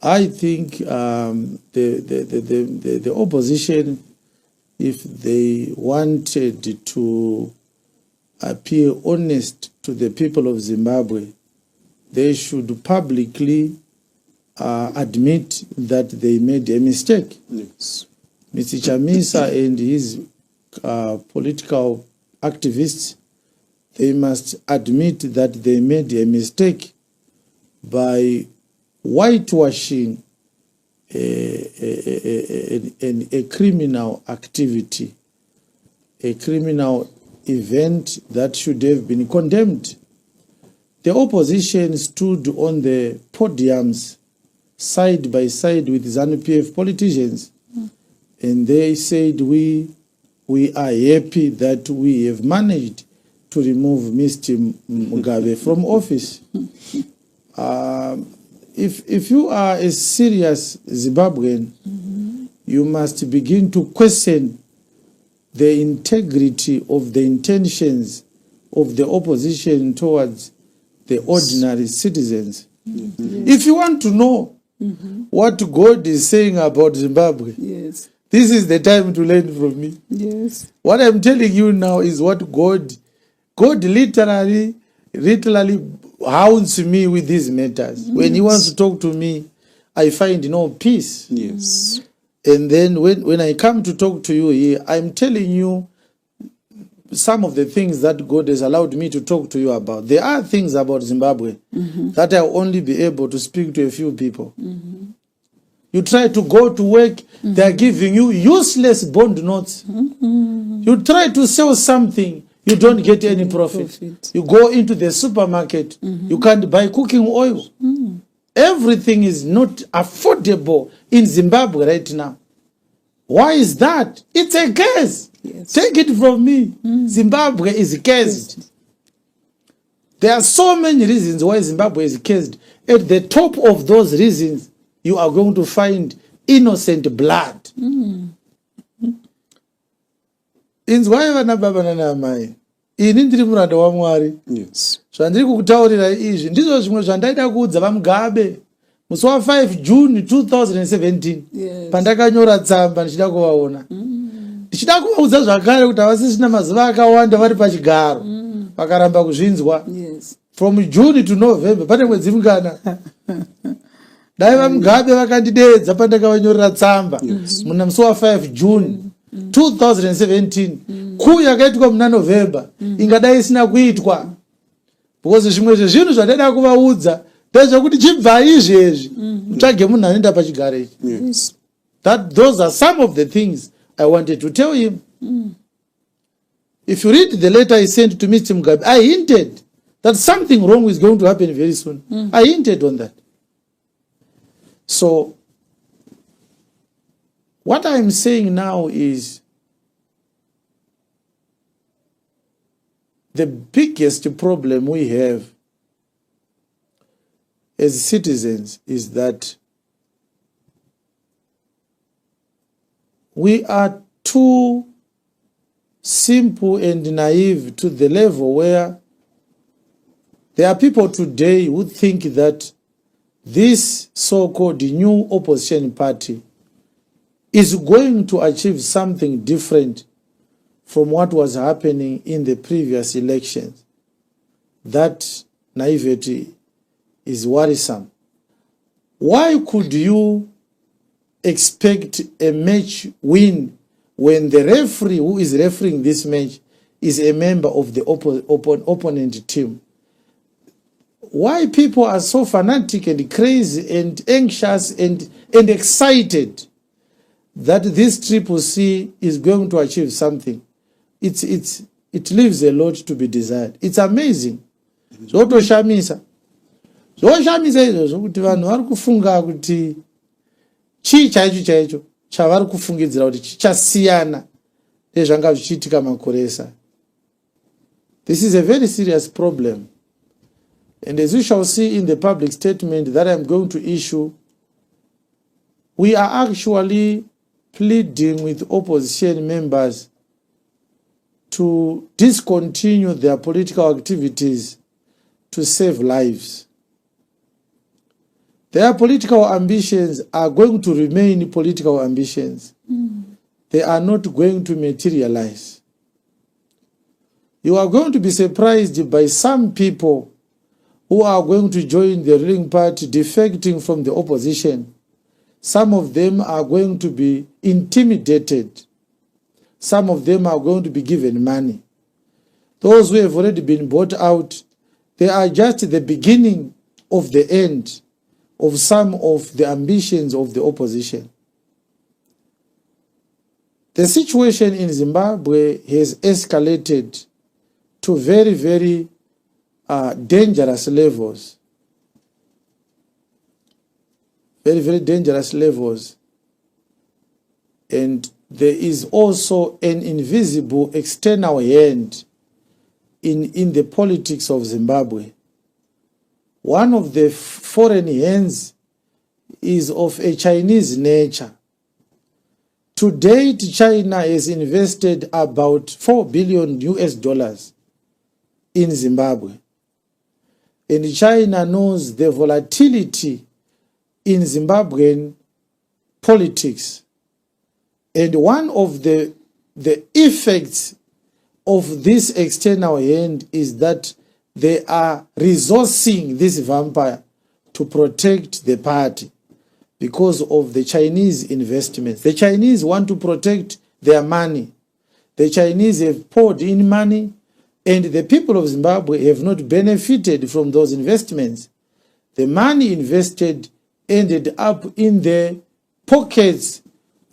I think the opposition, if they wanted to appear honest to the people of Zimbabwe, they should publicly admit that they made a mistake. Yes. Mr. Chamisa and his political activists, they must admit that they made a mistake by whitewashing a criminal activity, a criminal event that should have been condemned. The opposition stood on the podiums side by side with ZanuPF politicians, and they said, we are happy that we have managed to remove Mr. Mugabe from office. If you are a serious Zimbabwean, you must begin to question the integrity of the intentions of the opposition towards the ordinary citizens. If you want to know what God is saying about Zimbabwe, Yes. this is the time to learn from me. Yes. What I'm telling you now is what God literally hounds me with these matters. When he wants to talk to me, I find no peace. Yes. And then when I come to talk to you here, I'm telling you some of the things that God has allowed me to talk to you about. There are things about Zimbabwe that I'll only be able to speak to a few people. You try to go to work, they're giving you useless bond notes. You try to sell something, you don't get any profit. You go into the supermarket, you can't buy cooking oil. Everything is not affordable in Zimbabwe right now. Why is that? It's a curse. Yes. Take it from me. Zimbabwe is cursed. There are so many reasons why Zimbabwe is cursed. At the top of those reasons, you are going to find innocent blood. Inzwai vana baba nana amai. Ini ndiri muranda waMwari. Yes. Zvandiri kukutaurira izvi ndizvo zvimwe zvandaida kuudza vaMugabe musi wa5 June 2017. Yes. Pandakanyora tsamba ndichida kuvaona. Ndichida kuvaudza zvakare kuti havasisina mazuva akawanda vari pachigaro. Vakaramba kuzvinzwa. Yes. From June to November pane mwedzi mungana. Dai vaMugabe vakandidedza pandakavanyorera tsamba muna musi wa5 June 2017. Kuu yakaitwa muna November ingadai isina kuitwa. Because zvimwe zvezvinhu zvandaida kuvaudza ndezvekuti chibva izvezvi mutsvage munhu anoenda pachigaro ichi. Yes. Those are some of the things I wanted to tell him. If you read the letter I sent to Mr. Mugabe, I hinted that something wrong is going to happen very soon. I hinted on that. So, what I'm saying now is the biggest problem we have as citizens is that we are too simple and naive to the level where there are people today who think that this so-called new opposition party is going to achieve something different from what was happening in the previous elections. That naivety is worrisome. Why could you expect a match win when the referee who is refereeing this match is a member of the opponent team? Why people are so fanatic and crazy and anxious and excited that this CCC is going to achieve something? It leaves a lot to be desired. It's amazing. Zvotoshamisa izvozvo kuti vanhu vari kufunga kuti chii chaicho chavari kufungidzira kuti chichasiyana nezvanga zvichiitika makore esa. This is a very serious problem. And as you shall see in the public statement that I'm going to issue, we are actually pleading with opposition members to discontinue their political activities to save lives. Their political ambitions are going to remain political ambitions. They are not going to materialize. You are going to be surprised by some people who are going to join the ruling party defecting from the opposition. Some of them are going to be intimidated. Some of them are going to be given money. Those who have already been bought out, they are just the beginning of the end of some of the ambitions of the opposition. The situation in Zimbabwe has escalated to very, very dangerous levels. Very, very dangerous levels. And there is also an invisible external hand in the politics of Zimbabwe. One of the foreign hands is of a Chinese nature. To date, China has invested about $4 billion in Zimbabwe. And China knows the volatility in Zimbabwean politics. And one of the effects of this external hand is that they are resourcing this vampire to protect the party because of the Chinese investments. The Chinese want to protect their money. The Chinese have poured in money, and the people of Zimbabwe have not benefited from those investments. The money invested ended up in the pockets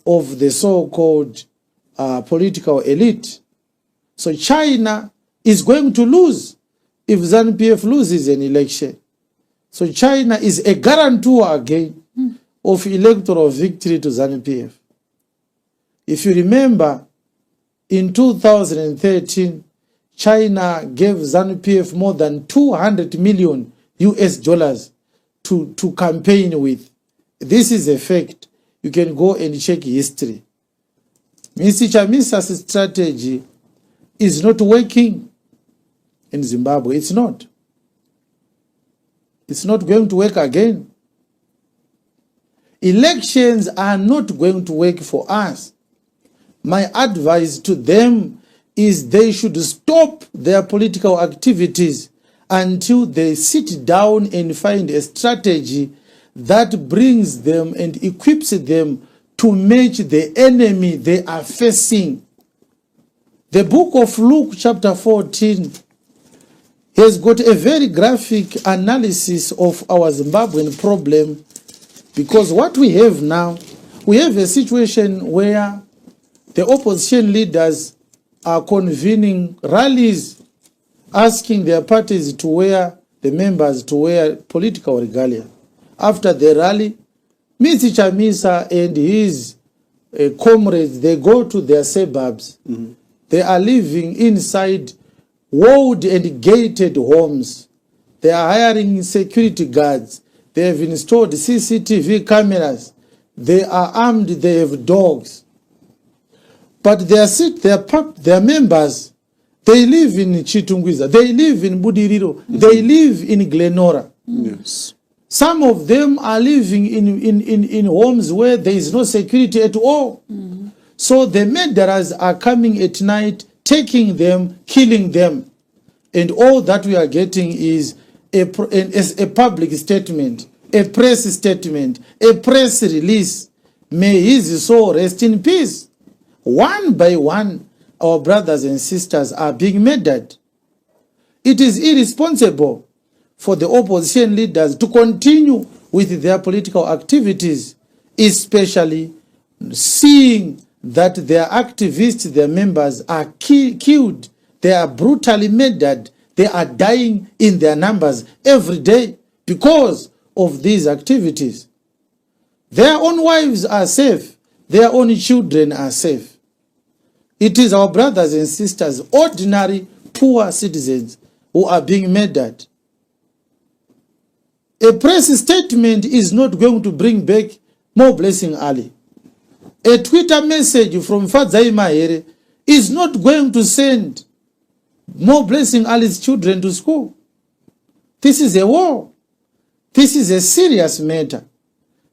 of the so-called political elite. So China is going to lose if ZanuPF loses an election. So China is a guarantor again of electoral victory to ZanuPF. If you remember, in 2013, China gave ZanuPF more than $200 million to campaign with. This is a fact. You can go and check history. Mr. Chamisa's strategy is not working in Zimbabwe. It's not. It's not going to work again. Elections are not going to work for us. My advice to them is they should stop their political activities until they sit down and find a strategy that brings them and equips them to match the enemy they are facing. The book of Luke chapter 14 has got a very graphic analysis of our Zimbabwean problem, because what we have now, we have a situation where the opposition leaders are convening rallies, asking their parties to wear, the members to wear political regalia. After the rally, Mr. Chamisa and his comrades, they go to their suburbs. They are living inside walled and gated homes. They are hiring security guards. They have installed CCTV cameras. They are armed. They have dogs. But their members, they live in Chitungwiza. They live in Budiriro. They live in Glenora. Yes. Some of them are living in homes where there is no security at all. So the murderers are coming at night, taking them, killing them. And all that we are getting is a public statement, a press statement, a press release. May his soul rest in peace. One by one, our brothers and sisters are being murdered. It is irresponsible for the opposition leaders to continue with their political activities, especially seeing that their activists, their members are killed. They are brutally murdered. They are dying in their numbers every day because of these activities. Their own wives are safe. Their own children are safe. It is our brothers and sisters, ordinary poor citizens, who are being murdered. A press statement is not going to bring back More Blessing Ali. A Twitter message from Fadzai Mahere is not going to send More Blessing Ali's children to school. This is a war. This is a serious matter.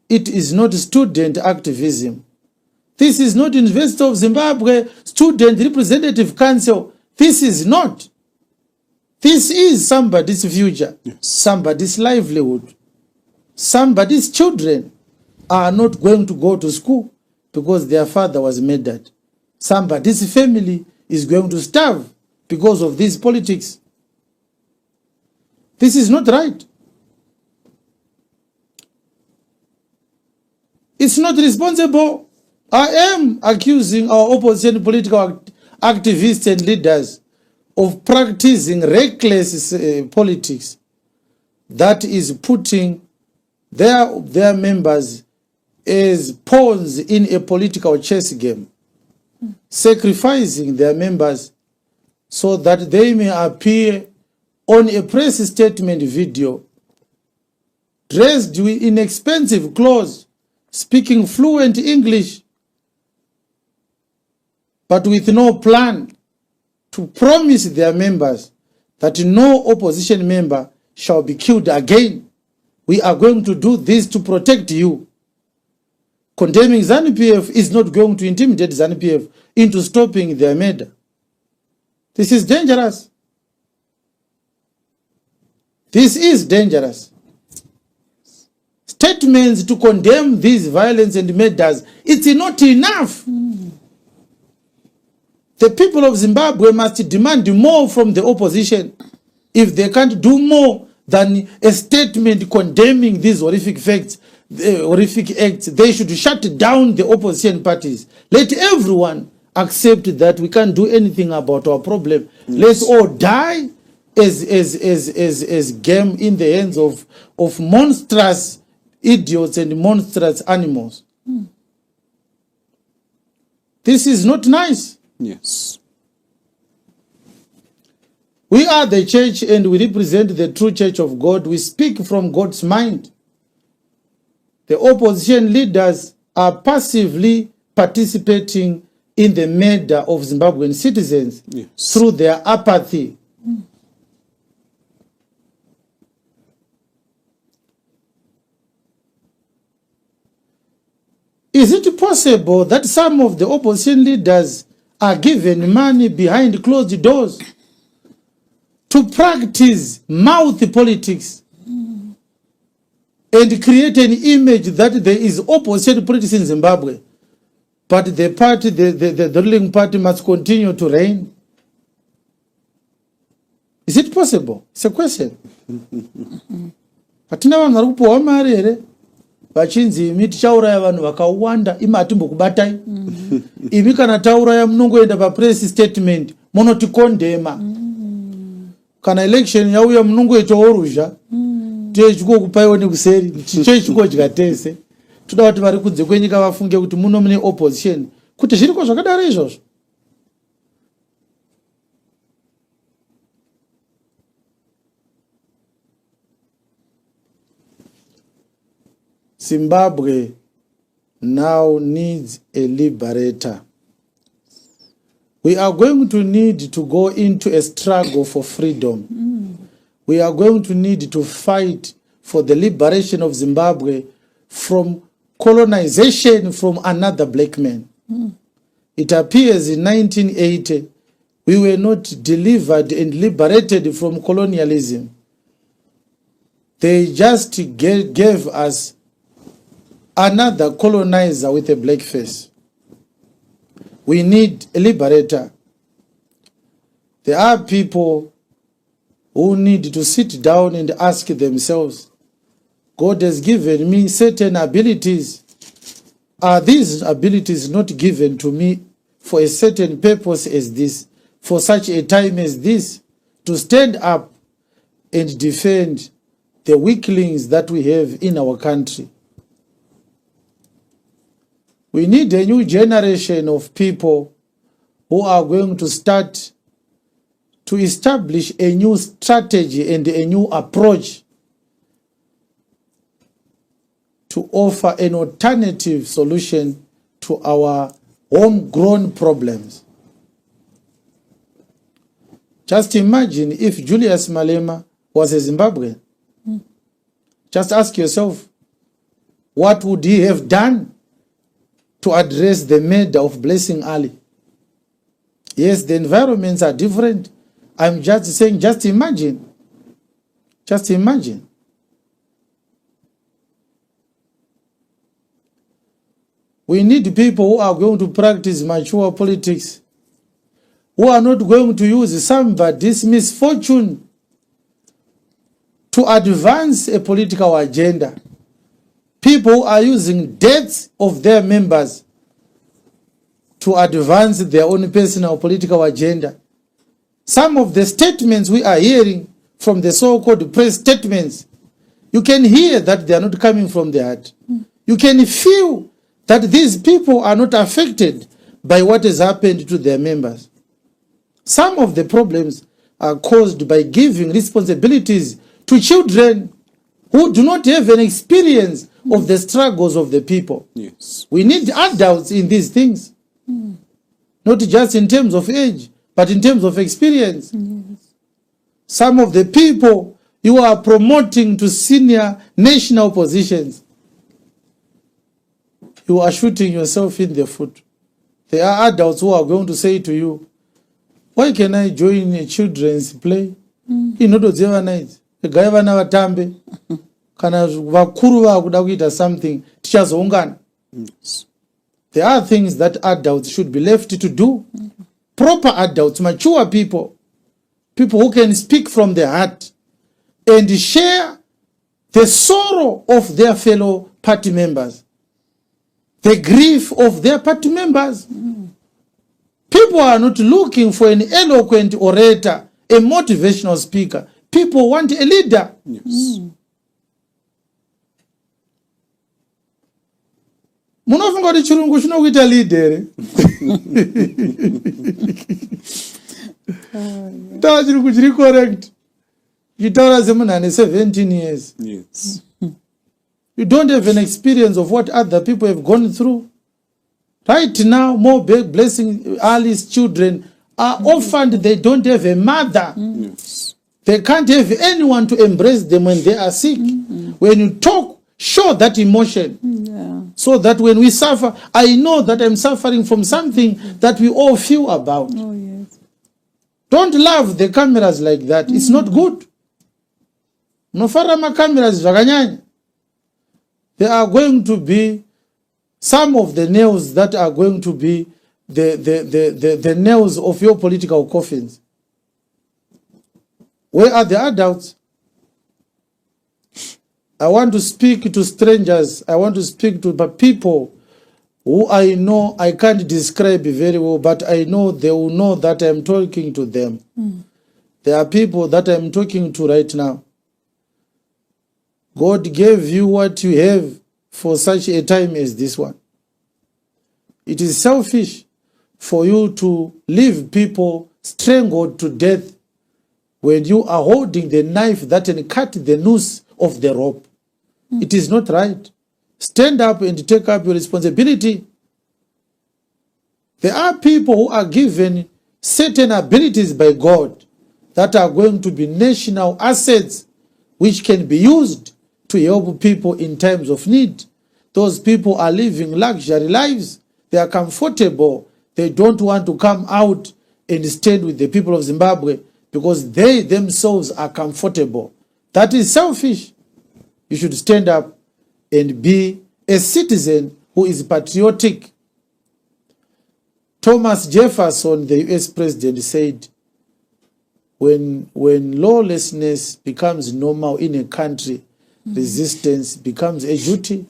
It is not student activism. This is not University of Zimbabwe Student Representative Council. This is not. This is somebody's future, somebody's livelihood. Somebody's children are not going to go to school because their father was murdered. Somebody's family is going to starve because of these politics. This is not right. It's not responsible. I am accusing our opposition political activists and leaders of practicing reckless politics that is putting their members as pawns in a political chess game, sacrificing their members so that they may appear on a press statement video, dressed in expensive clothes, speaking fluent English, but with no plan to promise their members that no opposition member shall be killed again. We are going to do this to protect you. Condemning ZanuPF is not going to intimidate ZanuPF into stopping their murder. This is dangerous. This is dangerous. Statements to condemn these violence and murders, it's not enough. The people of Zimbabwe must demand more from the opposition. If they can't do more than a statement condemning these horrific facts, horrific acts, they should shut down the opposition parties. Let everyone accept that we can't do anything about our problem. Yes. Let's all die as game in the hands of monstrous idiots and monstrous animals. This is not nice. Yes. We are the church and we represent the true church of God. We speak from God's mind. The opposition leaders are passively participating in the murder of Zimbabwean citizens through their apathy. Is it possible that some of the opposition leaders are given money behind closed doors to practice mouth politics and create an image that there is opposition politics in Zimbabwe, but the party, the ruling party must continue to reign? Is it possible? It's a question. Hatina vanhu vari kupiwa mari here vachinzi imi tichauraya vanhu vakawanda imi hatimbokubatai. Imi kana tauraya munongoenda papress statement munotikondema. Kana election yauya munongoitawo ruzha tichikokupaiwo nekuseri tichikodya tese. Toda kuti vari kunze kwenyika vafunge kuti muno mune opposition, kuti zviriko zvakadaro izvozvo. Zimbabwe now needs a liberator. We are going to need to go into a struggle for freedom. We are going to need to fight for the liberation of Zimbabwe from colonization from another black man. It appears in 1980 we were not delivered and liberated from colonialism. They just gave us another colonizer with a black face. We need a liberator. There are people who need to sit down and ask themselves, God has given me certain abilities. Are these abilities not given to me for a certain purpose as this, for such a time as this, to stand up and defend the weaklings that we have in our country? We need a new generation of people who are going to start to establish a new strategy and a new approach to offer an alternative solution to our homegrown problems. Just imagine if Julius Malema was a Zimbabwean. Just ask yourself, what would he have done to address the murder of Blessing Ali? Yes, the environments are different. I'm just saying, just imagine. Just imagine. We need people who are going to practice mature politics, who are not going to use somebody's misfortune to advance a political agenda. People who are using deaths of their members to advance their own personal political agenda. Some of the statements we are hearing from the so-called press statements, you can hear that they are not coming from the heart. You can feel that these people are not affected by what has happened to their members. Some of the problems are caused by giving responsibilities to children who do not have an experience of the struggles of the people. Yes. We need adults in these things, not just in terms of age, but in terms of experience. Yes. Some of the people you are promoting to senior national positions, you are shooting yourself in the foot. There are adults who are going to say to you, why can I join a children's play? Inotodzeva nights. Gai vana vatambe. Kana vakuru vakuda kuita something, tichazoungana. Yes. There are things that adults should be left to do. Proper adults, mature people, people who can speak from their heart and share the sorrow of their fellow party members, the grief of their party members. People are not looking for an eloquent orator, a motivational speaker. People want a leader. Yes. Munofunga kuti chirungu chinokuita leader. Taura chirungu chiri correct. Chitaura semunhu ane 17 years. Yes. You don't have an experience of what other people have gone through. Right now, more Blessing Ali's children are orphaned. They don't have a mother. Yes. They can't have anyone to embrace them when they are sick. When you talk, show that emotion. Yeah. So that when we suffer, I know that I'm suffering from something that we all feel about. Oh, yes. Don't love the cameras like that. It's not good. Nofarama cameras zvakanyanya. There are going to be some of the nails that are going to be the nails of your political coffins. Where are the adults? I want to speak to strangers. I want to speak to people who I know I can't describe very well, but I know they will know that I'm talking to them. There are people that I'm talking to right now. God gave you what you have for such a time as this one. It is selfish for you to leave people strangled to death when you are holding the knife that can cut the noose of the rope. It is not right. Stand up and take up your responsibility. There are people who are given certain abilities by God that are going to be national assets which can be used to help people in times of need. Those people are living luxury lives. They are comfortable. They don't want to come out and stand with the people of Zimbabwe because they themselves are comfortable. That is selfish. You should stand up and be a citizen who is patriotic. Thomas Jefferson, the US president, said, when lawlessness becomes normal in a country, resistance becomes a duty.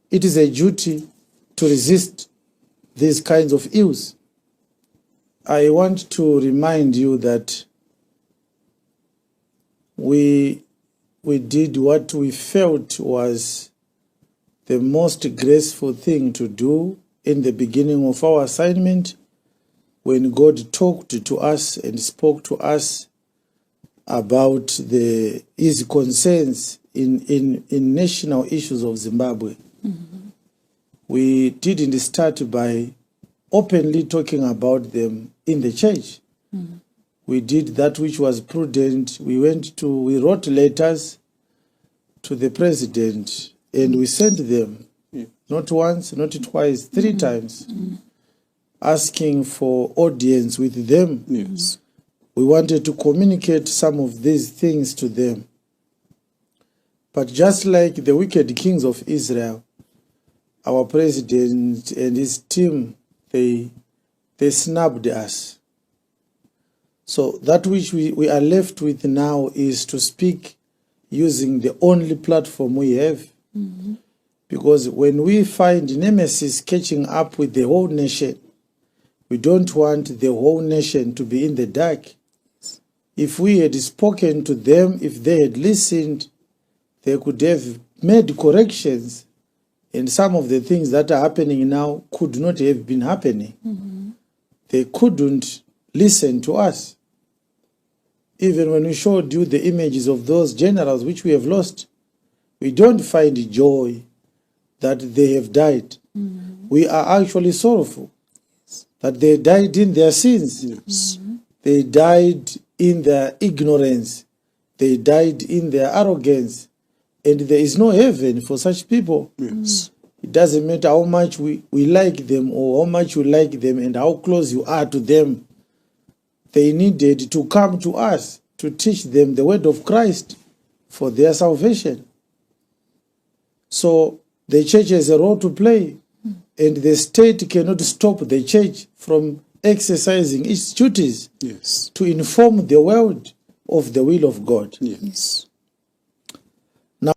It is a duty to resist these kinds of ills. I want to remind you that we did what we felt was the most graceful thing to do in the beginning of our assignment when God talked to us and spoke to us about his concerns in national issues of Zimbabwe. We didn't start by openly talking about them in the church. We did that which was prudent. We wrote letters to the president and we sent them, not once, not twice, 3 times, asking for audience with them. Yes. We wanted to communicate some of these things to them. But just like the wicked kings of Israel, our president and his team, they snubbed us. So that which we are left with now is to speak using the only platform we have. Because when we find nemesis catching up with the whole nation, we don't want the whole nation to be in the dark. If we had spoken to them, if they had listened, they could have made corrections, and some of the things that are happening now could not have been happening. They couldn't listen to us. Even when we showed you the images of those generals which we have lost, we don't find joy that they have died. We are actually sorrowful that they died in their sins. Yes. They died in their ignorance. They died in their arrogance. And there is no heaven for such people. Yes. It doesn't matter how much we like them or how much you like them and how close you are to them. They needed to come to us to teach them the word of Christ for their salvation. So the church has a role to play, and the state cannot stop the church from exercising its duties Yes. to inform the world of the will of God. Yes.